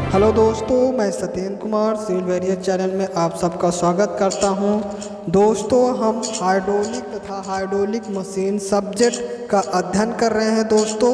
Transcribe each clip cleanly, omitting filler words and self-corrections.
Hello दोस्तों, मैं Satyendra Kumar civil warrior channel में आप सबका स्वागत करता हूं। दोस्तों, हम हाइड्रोलिक तथा हाइड्रोलिक मशीन सब्जेक्ट का अध्ययन कर रहे हैं। दोस्तों,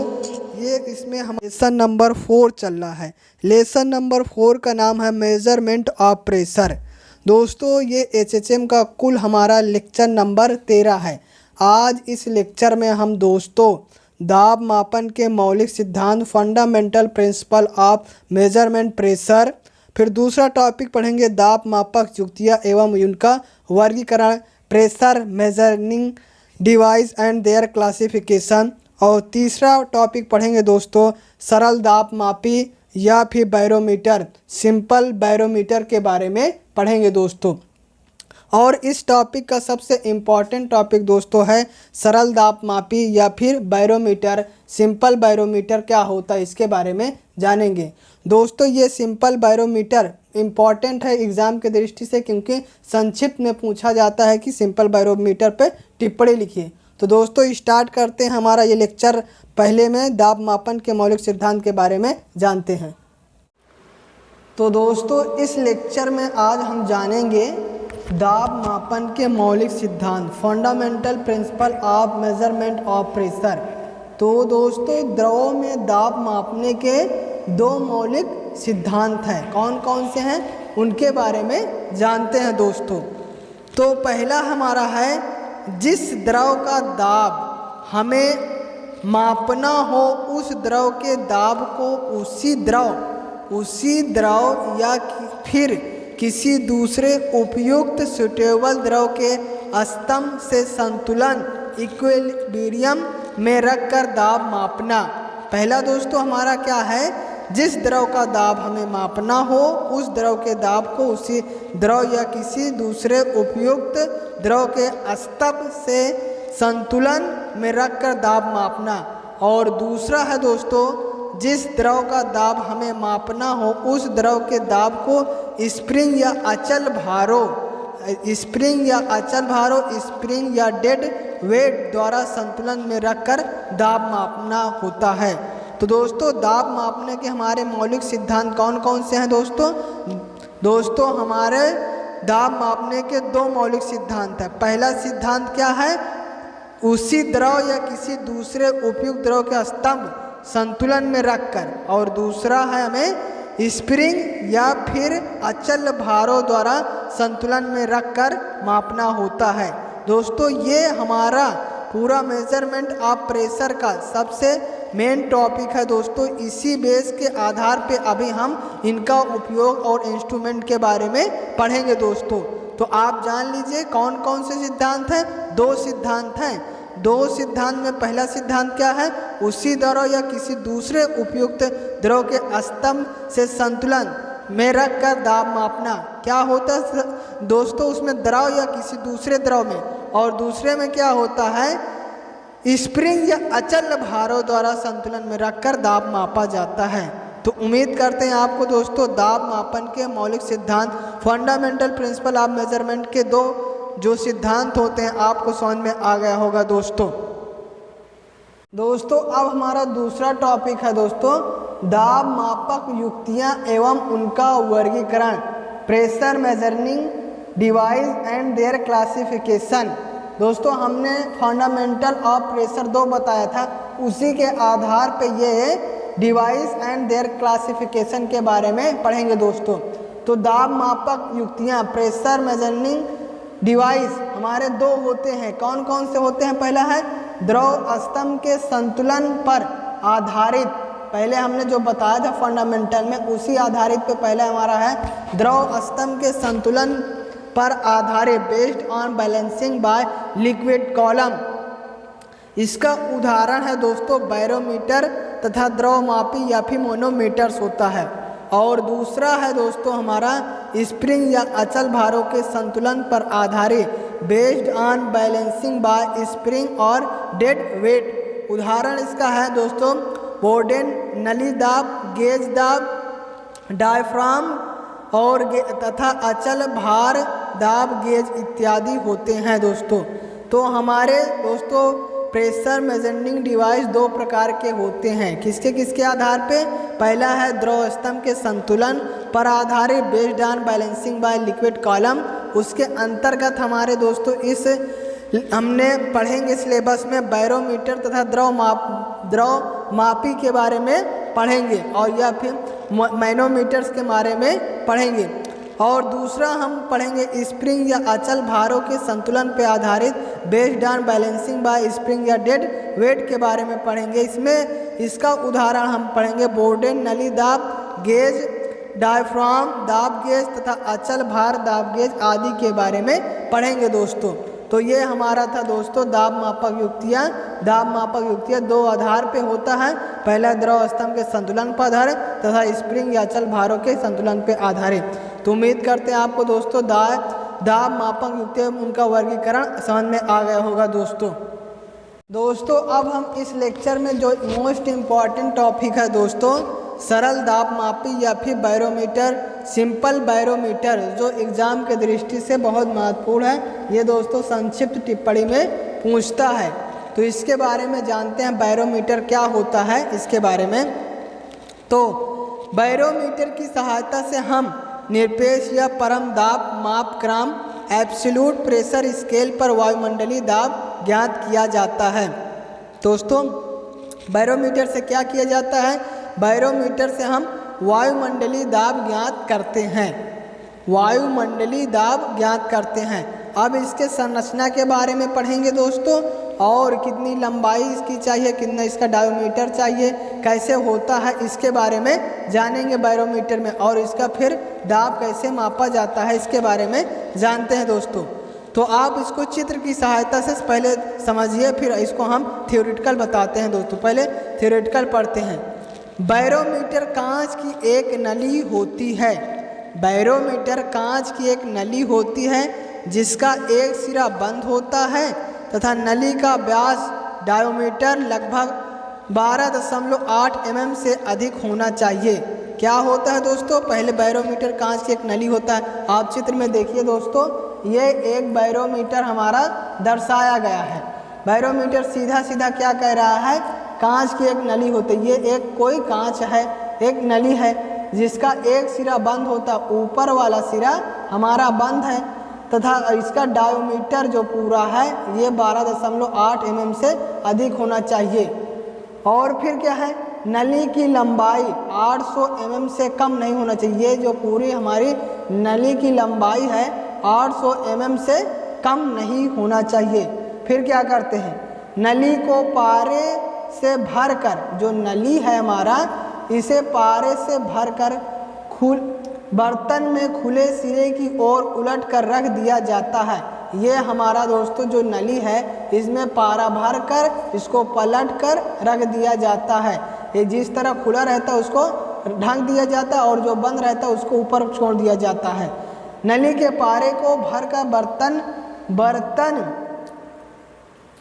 ये इसमें हम लेसन नंबर 4 चल रहा है। लेसन नंबर 4 का नाम है मेजरमेंट ऑफ प्रेशर। दोस्तों, ये HHM का कुल हमारा लेक्चर नंबर 13 है। आज इस लेक्चर में हम दोस्तों दाब मापन के मौलिक सिद्धांत, fundamental principle of measurement pressure, फिर दूसरा टॉपिक पढ़ेंगे दाब मापक युक्तियाँ एवं उनका वर्गीकरण, pressure measuring device and there classification, और तीसरा टॉपिक पढ़ेंगे दोस्तों सरल दाब मापी या फिर बैरोमीटर, सिंपल बैरोमीटर के बारे में पढ़ेंगे दोस्तों। और इस टॉपिक का सबसे इम्पॉर्टेंट टॉपिक दोस्तों है सरल दाब मापी या फिर बैरोमीटर, सिंपल बैरोमीटर क्या होता है इसके बारे में जानेंगे। दोस्तों, ये सिंपल बैरोमीटर इम्पॉर्टेंट है एग्ज़ाम के दृष्टि से, क्योंकि संक्षिप्त में पूछा जाता है कि सिंपल बैरोमीटर पे टिप्पणी लिखिए। तो दोस्तों, स्टार्ट करते हैं हमारा ये लेक्चर। पहले में दाब मापन के मौलिक सिद्धांत के बारे में जानते हैं। तो दोस्तों, इस लेक्चर में आज हम जानेंगे दाब मापन के मौलिक सिद्धांत, fundamental principle of measurement of pressure. तो दोस्तों, द्रव में दाब मापने के दो मौलिक सिद्धांत हैं। कौन कौन से हैं उनके बारे में जानते हैं दोस्तों। तो पहला हमारा है, जिस द्रव का दाब हमें मापना हो उस द्रव के दाब को उसी द्रव या फिर किसी दूसरे उपयुक्त सुटेबल द्रव के स्तंभ से संतुलन इक्विलिब्रियम में रखकर दाब मापना। पहला दोस्तों हमारा क्या है, जिस द्रव का दाब हमें मापना हो उस द्रव के दाब को उसी द्रव या किसी दूसरे उपयुक्त द्रव के स्तंभ से संतुलन में रखकर दाब मापना। और दूसरा है दोस्तों, जिस द्रव का दाब हमें मापना हो उस द्रव के दाब को स्प्रिंग या अचल या डेड वेट द्वारा संतुलन में रखकर दाब मापना होता है। तो दोस्तों, दाब मापने के हमारे मौलिक सिद्धांत कौन कौन से हैं दोस्तों हमारे दाब मापने के दो मौलिक सिद्धांत हैं। पहला सिद्धांत क्या है, उसी द्रव या किसी दूसरे उपयुक्त द्रव के स्तंभ संतुलन में रखकर, और दूसरा है हमें स्प्रिंग या फिर अचल भारों द्वारा संतुलन में रखकर मापना होता है। दोस्तों, ये हमारा पूरा मेजरमेंट ऑफ प्रेशर का सबसे मेन टॉपिक है दोस्तों। इसी बेस के आधार पे अभी हम इनका उपयोग और इंस्ट्रूमेंट के बारे में पढ़ेंगे दोस्तों। तो आप जान लीजिए कौन कौन से सिद्धांत हैं। दो सिद्धांत हैं। दो सिद्धांत में पहला सिद्धांत क्या है, उसी द्रव या किसी दूसरे उपयुक्त द्रव के स्तंभ से संतुलन में रखकर दाब मापना। क्या होता है दोस्तों उसमें, द्रव या किसी दूसरे द्रव में, और दूसरे में क्या होता है, स्प्रिंग या अचल भारों द्वारा संतुलन में रखकर दाब मापा जाता है। तो उम्मीद करते हैं आपको दोस्तों दाब मापन के मौलिक सिद्धांत, फंडामेंटल प्रिंसिपल ऑफ मेजरमेंट के दो जो सिद्धांत होते हैं आपको समझ में आ गया होगा दोस्तों। अब हमारा दूसरा टॉपिक है दोस्तों दाब मापक युक्तियां एवं उनका वर्गीकरण, pressure measuring device and there classification. दोस्तों, हमने फंडामेंटल ऑफ प्रेशर 2 बताया था, उसी के आधार पे ये डिवाइस एंड देयर क्लासिफिकेशन के बारे में पढ़ेंगे दोस्तों। तो दाब मापक युक्तियां, प्रेशर मेजरिंग डिवाइस हमारे 2 होते हैं। कौन कौन से होते हैं, पहला है द्रव स्तंभ के संतुलन पर आधारित, पहले हमने जो बताया था फंडामेंटल में उसी आधारित पे पहला हमारा है द्रव स्तंभ के संतुलन पर आधारित, based on balancing by liquid column. इसका उदाहरण है दोस्तों बैरोमीटर तथा द्रव मापी या फिर मोनोमीटर्स होता है। और दूसरा है दोस्तों हमारा स्प्रिंग या अचल भारों के संतुलन पर आधारित, based on balancing bye spring और डेड वेट। उदाहरण इसका है दोस्तों बोर्डेन, नली दाब, गेज दाब, डायफ्राम और तथा अचल भार दाब गेज इत्यादि होते हैं दोस्तों। तो हमारे दोस्तों प्रेशर मेजरिंग डिवाइस दो प्रकार के होते हैं। किसके किसके आधार पे? पहला है द्रव स्तंभ के संतुलन पर आधारित based on balancing by liquid column. उसके अंतर्गत हमारे दोस्तों इस हमने पढ़ेंगे सिलेबस में बैरोमीटर तथा द्रव मापी के बारे में पढ़ेंगे और या फिर मैनोमीटर्स के बारे में पढ़ेंगे। और दूसरा हम पढ़ेंगे स्प्रिंग या अचल भारों के संतुलन पर आधारित based on balancing bye spring या डेड वेट के बारे में पढ़ेंगे। इसमें इसका उदाहरण हम पढ़ेंगे बोर्डेन नली दाब गेज, डायफ्राम दाब गेज तथा अचल भार दाब गेज आदि के बारे में पढ़ेंगे दोस्तों। तो ये हमारा था दोस्तों दाब मापक युक्तियाँ। दाब मापक युक्तियाँ दो आधार पे होता है, पहला द्रव स्तंभ के संतुलन पर आधारित तथा स्प्रिंग या अचल भारों के संतुलन पर आधारित। तो उम्मीद करते हैं आपको दोस्तों दाब मापक युक्तियाँ उनका वर्गीकरण समझ में आ गया होगा दोस्तों अब हम इस लेक्चर में जो मोस्ट इम्पॉर्टेंट टॉपिक है दोस्तों सरल दाब मापी या फिर बैरोमीटर, सिंपल बैरोमीटर, जो एग्ज़ाम के दृष्टि से बहुत महत्वपूर्ण है। ये दोस्तों संक्षिप्त टिप्पणी में पूछता है, तो इसके बारे में जानते हैं बैरोमीटर क्या होता है इसके बारे में। तो बैरोमीटर की सहायता से हम निरपेक्ष या परम दाब मापक्रम एब्सोल्यूट प्रेशर स्केल पर वायुमंडलीय दाब ज्ञात किया जाता है। दोस्तों बैरोमीटर से क्या किया जाता है? बैरोमीटर से हम वायुमंडलीय दाब ज्ञात करते हैं, वायुमंडलीय दाब ज्ञात करते हैं। अब इसके संरचना के बारे में पढ़ेंगे दोस्तों और कितनी लंबाई इसकी चाहिए, कितना इसका डायोमीटर चाहिए, कैसे होता है इसके बारे में जानेंगे बैरोमीटर में, और इसका फिर दाब कैसे मापा जाता है इसके बारे में जानते हैं दोस्तों। तो आप इसको चित्र की सहायता से पहले समझिए, फिर इसको हम थ्योरेटिकल बताते हैं दोस्तों। पहले थ्योरेटिकल पढ़ते हैं। बैरोमीटर कांच की एक नली होती है। बैरोमीटर कांच की एक नली होती है जिसका एक सिरा बंद होता है तथा नली का व्यास डायोमीटर लगभग 12.8 mm से अधिक होना चाहिए। क्या होता है दोस्तों? पहले बैरोमीटर कांच की एक नली होता है। आप चित्र में देखिए दोस्तों, ये एक बैरोमीटर हमारा दर्शाया गया है। बैरोमीटर सीधा सीधा क्या कह रहा है? कांच की एक नली होती है। ये एक कोई कांच है, एक नली है जिसका एक सिरा बंद होता, ऊपर वाला सिरा हमारा बंद है तथा इसका डायोमीटर जो पूरा है ये 12.8 mm से अधिक होना चाहिए। और फिर क्या है? नली की लंबाई 800 mm से कम नहीं होना चाहिए। ये जो पूरी हमारी नली की लंबाई है 800 mm से कम नहीं होना चाहिए। फिर क्या करते हैं? नली को पारे से भरकर, जो नली है हमारा इसे पारे से भरकर बर्तन में खुले सिरे की ओर उलट कर रख दिया जाता है। ये हमारा दोस्तों जो नली है इसमें पारा भर कर इसको पलट कर रख दिया जाता है। ये जिस तरह खुला रहता है उसको ढक दिया जाता है और जो बंद रहता है उसको ऊपर छोड़ दिया जाता है। नली के पारे को भरकर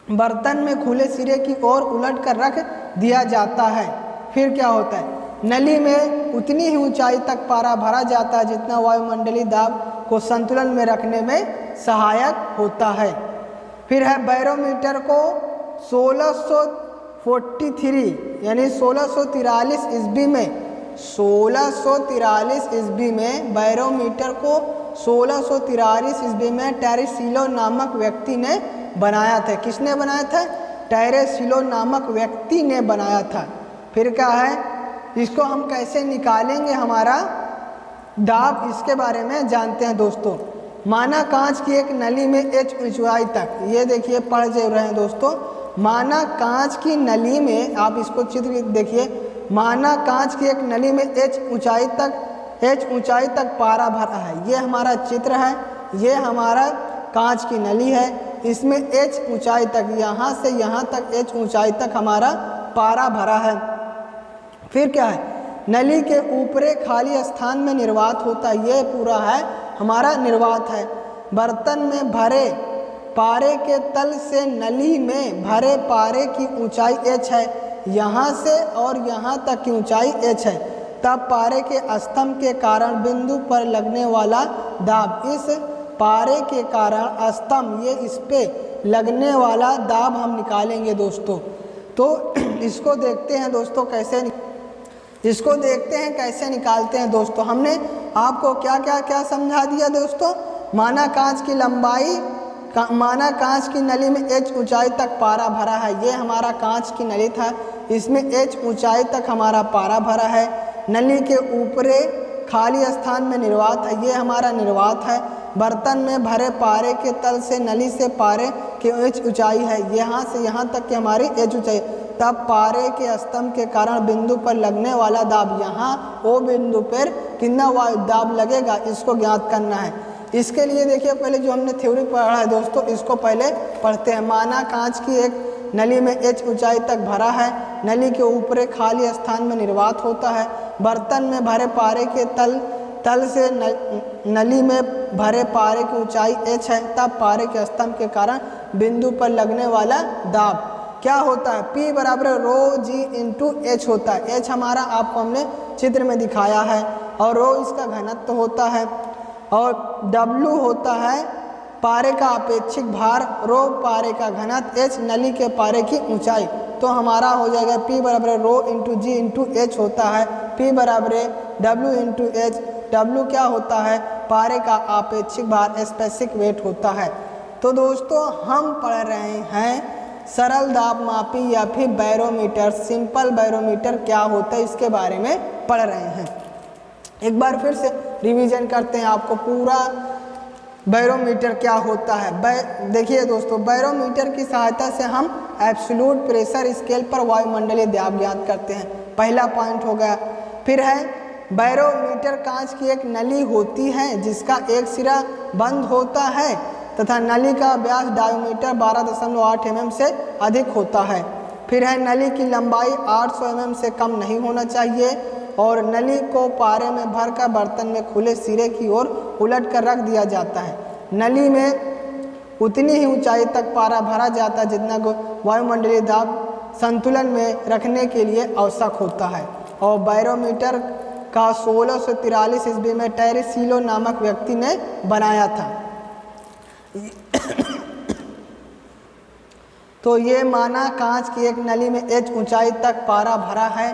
बर्तन में खुले सिरे की ओर उलट कर रख दिया जाता है। फिर क्या होता है? नली में उतनी ही ऊंचाई तक पारा भरा जाता है जितना वायुमंडलीय दाब को संतुलन में रखने में सहायक होता है। फिर है बैरोमीटर को 1643 यानी 1643 ईस्वी में बैरोमीटर को 1643 ईस्वी में टेरेसिलो नामक व्यक्ति ने बनाया था। किसने बनाया था? टेरेसिलो नामक व्यक्ति ने बनाया था। फिर क्या है? इसको हम कैसे निकालेंगे हमारा दाब, इसके बारे में जानते हैं दोस्तों। माना कांच की एक नली में h ऊंचाई तक, ये देखिए पढ़ जो रहे हैं दोस्तों, माना कांच की नली में, आप इसको चित्र देखिए, माना कांच की एक नली में h ऊंचाई तक पारा भरा है। ये हमारा चित्र है, ये हमारा कांच की नली है, इसमें h ऊंचाई तक, यहाँ से यहाँ तक h ऊंचाई तक हमारा पारा भरा है। फिर क्या है? नली के ऊपरे खाली स्थान में निर्वात होता है। ये पूरा है हमारा निर्वात है। बर्तन में भरे पारे के तल से नली में भरे पारे की ऊंचाई h है, यहाँ से और यहाँ तक की ऊंचाई h है। तब पारे के स्तंभ के कारण बिंदु पर लगने वाला दाब, इस पारे के कारण स्तंभ, ये इस पे लगने वाला दाब हम निकालेंगे दोस्तों। तो इसको देखते हैं दोस्तों कैसे निकालते हैं दोस्तों। हमने आपको क्या समझा दिया दोस्तों। माना कांच की लंबाई, माना कांच की नली में h ऊंचाई तक पारा भरा है। ये हमारा कांच की नली था, इसमें h ऊंचाई तक हमारा पारा भरा है। नली के ऊपरी खाली स्थान में निर्वात है, ये हमारा निर्वात है। बर्तन में भरे पारे के तल से नली से पारे की h ऊंचाई है, यहाँ से यहाँ तक की हमारी h ऊंचाई। तब पारे के स्तंभ के कारण बिंदु पर लगने वाला दाब, यहाँ ओ बिंदु पर कितना दाब लगेगा इसको ज्ञात करना है। इसके लिए देखिए पहले जो हमने थ्योरी पढ़ा है दोस्तों, इसको पहले पढ़ते हैं। माना कांच की एक नली में h ऊंचाई तक भरा है, नली के ऊपरी खाली स्थान में निर्वात होता है। बर्तन में भरे पारे के तल से नली में भरे पारे की ऊंचाई h है। तब पारे के स्तंभ के कारण बिंदु पर लगने वाला दाब क्या होता है, P बराबर रो जी इंटू H होता है। H हमारा आपको हमने चित्र में दिखाया है, और रो इसका घनत्व होता है, और W होता है पारे का अपेक्षिक भार, रो पारे का घनत्व, H नली के पारे की ऊंचाई। तो हमारा हो जाएगा P बराबर रो इंटू जी इंटू H होता है, P बराबर W इंटू H। W क्या होता है, पारे का अपेक्षिक भार, स्पेसिफिक वेट होता है। तो दोस्तों हम पढ़ रहे हैं सरल दाब मापी या फिर बैरोमीटर, सिंपल बैरोमीटर क्या होता है इसके बारे में पढ़ रहे हैं। एक बार फिर से रिवीजन करते हैं आपको पूरा बैरोमीटर क्या होता है। देखिए दोस्तों, बैरोमीटर की सहायता से हम एब्सोल्यूट प्रेशर स्केल पर वायुमंडलीय दाब ज्ञात करते हैं, पहला पॉइंट हो गया। फिर है बैरोमीटर कांच की एक नली होती है जिसका एक सिरा बंद होता है तथा नली का व्यास डायोमीटर 12.8 mm से अधिक होता है। फिर है नली की लंबाई 800 mm से कम नहीं होना चाहिए, और नली को पारे में भरकर बर्तन में खुले सिरे की ओर उलट कर रख दिया जाता है। नली में उतनी ही ऊंचाई तक पारा भरा जाता है जितना वायुमंडलीय दाब संतुलन में रखने के लिए आवश्यक होता है। और बैरोमीटर का 1643 ईस्वी में टेरेसिलो नामक व्यक्ति ने बनाया था। तो ये माना कांच की एक नली में h ऊंचाई तक पारा भरा है,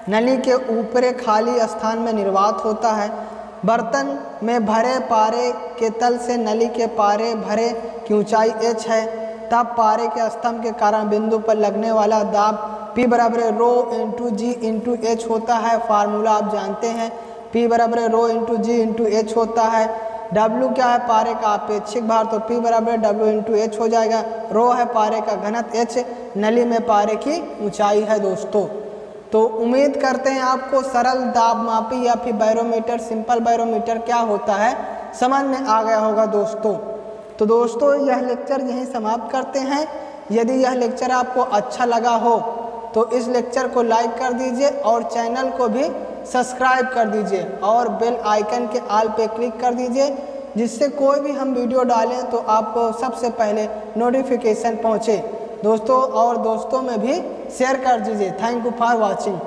नली के ऊपरी खाली स्थान में निर्वात होता है। बर्तन में भरे पारे के तल से नली के पारे भरे की ऊंचाई h है। तब पारे के स्तंभ के कारण बिंदु पर लगने वाला दाब P बराबर रो इंटू जी इंटू H होता है। फार्मूला आप जानते हैं, P बराबर रो इंटू जी इंटू H होता है। W क्या है, पारे का अपेक्षिक भार, तो P बराबर W इंटू H हो जाएगा। रो है पारे का घनत्व, H नली में पारे की ऊंचाई है दोस्तों। तो उम्मीद करते हैं आपको सरल दाब मापी या फिर बैरोमीटर, सिंपल बैरोमीटर क्या होता है समझ में आ गया होगा दोस्तों। तो दोस्तों यह लेक्चर यहीं समाप्त करते हैं। यदि यह लेक्चर आपको अच्छा लगा हो तो इस लेक्चर को लाइक कर दीजिए और चैनल को भी सब्सक्राइब कर दीजिए और बेल आइकन के ऑल पे क्लिक कर दीजिए, जिससे कोई भी हम वीडियो डालें तो आपको सबसे पहले नोटिफिकेशन पहुंचे दोस्तों, और दोस्तों में भी शेयर कर दीजिए। Thank you for watching.